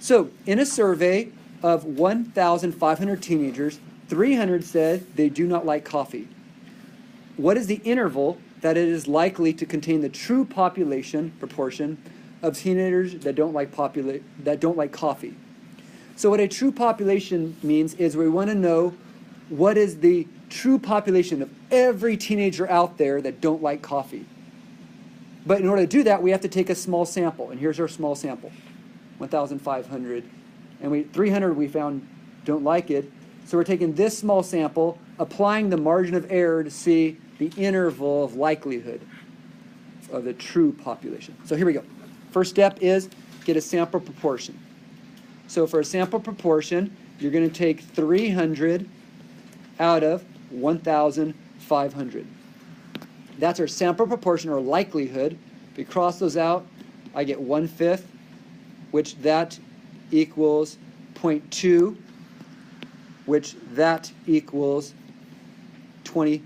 So in a survey of 1,500 teenagers, 300 said they do not like coffee. What is the interval that it is likely to contain the true population proportion of teenagers that don't like coffee? So what a true population means is we want to know what is the true population of every teenager out there that don't like coffee. But in order to do that, we have to take a small sample. And here's our small sample, 1,500. And 300 we found don't like it. So we're taking this small sample, applying the margin of error to see the interval of likelihood of the true population. So here we go. First step is get a sample proportion. So for a sample proportion, you're going to take 300 out of 1,500. That's our sample proportion or likelihood. If we cross those out, I get 1/5, which that equals 0.2, which that equals 20%.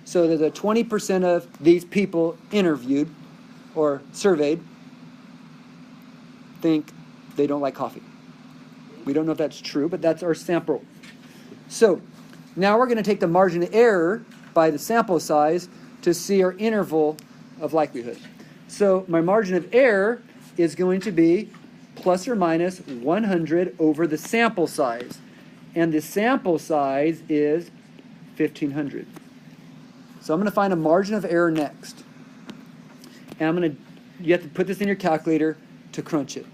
So there's a 20% of these people interviewed or surveyed think they don't like coffee. We don't know if that's true, but that's our sample. So now we're going to take the margin of error by the sample size to see our interval of likelihood. So my margin of error is going to be plus or minus 100 over the sample size. And the sample size is 1,500. So I'm going to find a margin of error next. And you have to put this in your calculator to crunch it.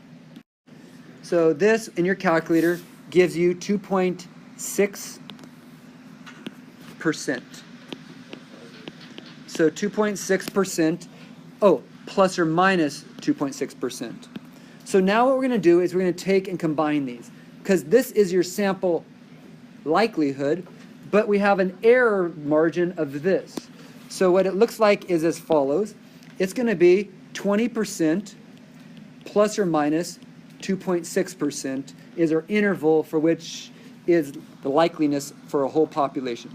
So this in your calculator gives you 2.6%. So 2.6%, plus or minus 2.6%. So now what we're going to do is we're going to take and combine these, because this is your sample likelihood, but we have an error margin of this. So what it looks like is as follows. It's going to be 20% plus or minus 2.6% is our interval for which is the likeliness for a whole population.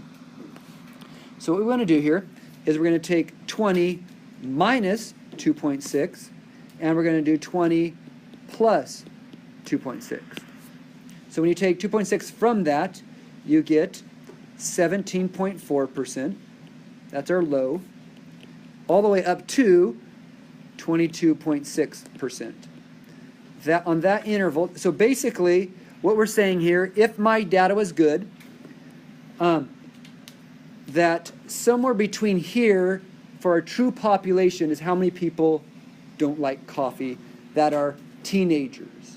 So what we want to do here is we're going to take 20 minus 2.6, and we're going to do 20 plus 2.6. So when you take 2.6 from that, you get 17.4%. That's our low. All the way up to 22.6%. That on that interval, so basically what we're saying here, if my data was good, that somewhere between here for our true population is how many people don't like coffee that are teenagers.